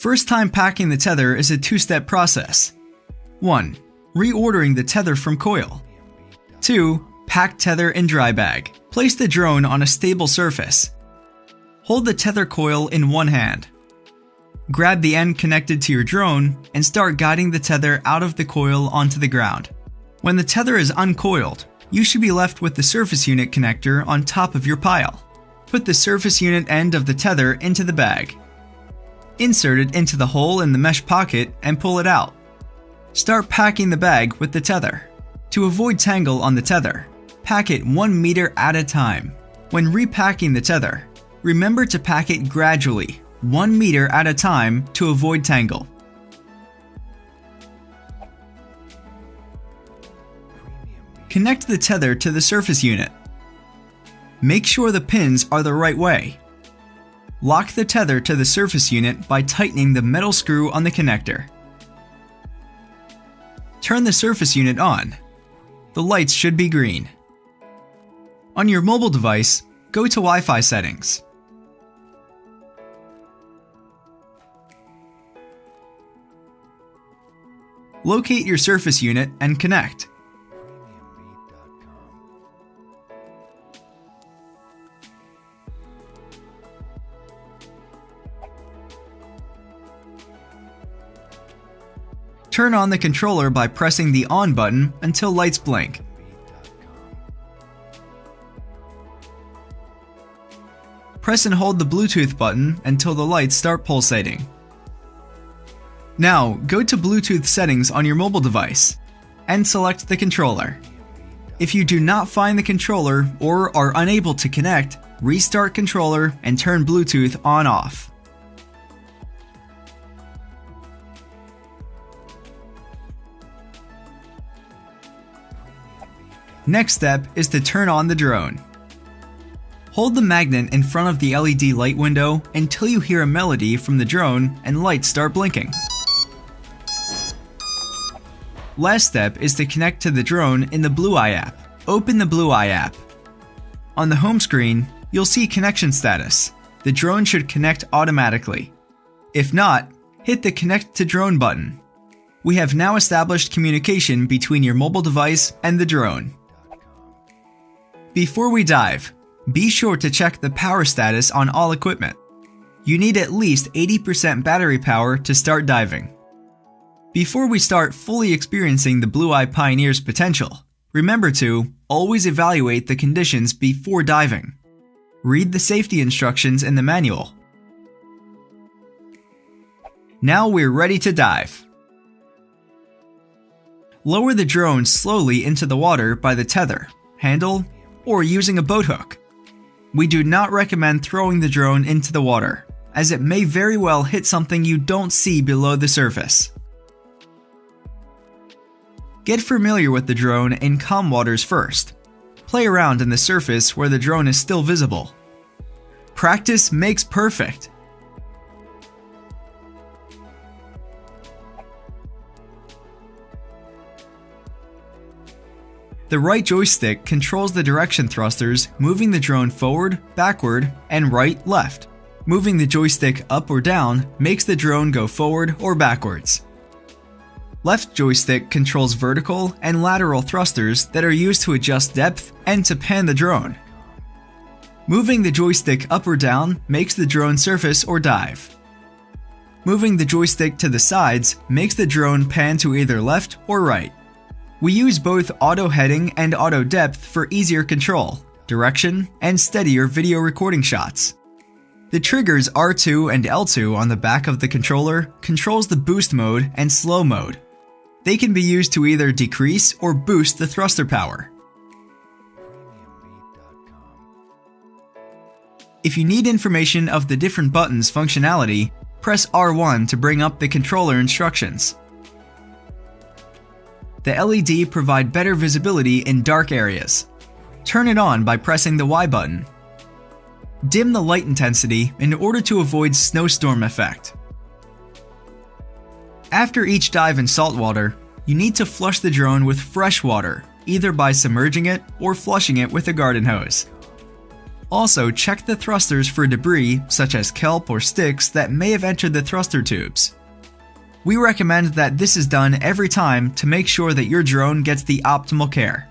First time packing the tether is a two-step process. 1. Reordering the tether from coil. 2. Pack tether in dry bag. Place the drone on a stable surface. Hold the tether coil in one hand. Grab the end connected to your drone and start guiding the tether out of the coil onto the ground. When the tether is uncoiled, you should be left with the surface unit connector on top of your pile. Put the surface unit end of the tether into the bag. Insert it into the hole in the mesh pocket and pull it out. Start packing the bag with the tether. To avoid tangle on the tether, pack it 1 meter at a time. When repacking the tether, remember to pack it gradually, 1 meter at a time to avoid tangle. Connect the tether to the surface unit. Make sure the pins are the right way. Lock the tether to the surface unit by tightening the metal screw on the connector. Turn the surface unit on. The lights should be green. On your mobile device, go to Wi-Fi settings. Locate your surface unit and connect. Turn on the controller by pressing the on button until lights blink. Press and hold the Bluetooth button until the lights start pulsating. Now, go to Bluetooth settings on your mobile device and select the controller. If you do not find the controller or are unable to connect, restart controller and turn Bluetooth on/off. Next step is to turn on the drone. Hold the magnet in front of the LED light window until you hear a melody from the drone and lights start blinking. Last step is to connect to the drone in the Blueye app. Open the Blueye app. On the home screen, you'll see connection status. The drone should connect automatically. If not, hit the Connect to Drone button. We have now established communication between your mobile device and the drone. Before we dive, be sure to check the power status on all equipment. You need at least 80% battery power to start diving. Before we start fully experiencing the Blueye Pioneers' potential, remember to always evaluate the conditions before diving. Read the safety instructions in the manual. Now we're ready to dive. Lower the drone slowly into the water by the tether, handle, or using a boat hook. We do not recommend throwing the drone into the water, as it may very well hit something you don't see below the surface. Get familiar with the drone in calm waters first. Play around in the surface where the drone is still visible. Practice makes perfect. The right joystick controls the direction thrusters, moving the drone forward, backward, and right, left. Moving the joystick up or down makes the drone go forward or backwards. Left joystick controls vertical and lateral thrusters that are used to adjust depth and to pan the drone. Moving the joystick up or down makes the drone surface or dive. Moving the joystick to the sides makes the drone pan to either left or right. We use both auto heading and auto depth for easier control, direction, and steadier video recording shots. The triggers R2 and L2 on the back of the controller controls the boost mode and slow mode. They can be used to either decrease or boost the thruster power. If you need information of the different buttons' functionality, press R1 to bring up the controller instructions. The LED provide better visibility in dark areas. Turn it on by pressing the Y button. Dim the light intensity in order to avoid snowstorm effect. After each dive in saltwater, you need to flush the drone with fresh water, either by submerging it or flushing it with a garden hose. Also, check the thrusters for debris, such as kelp or sticks that may have entered the thruster tubes. We recommend that this is done every time to make sure that your drone gets the optimal care.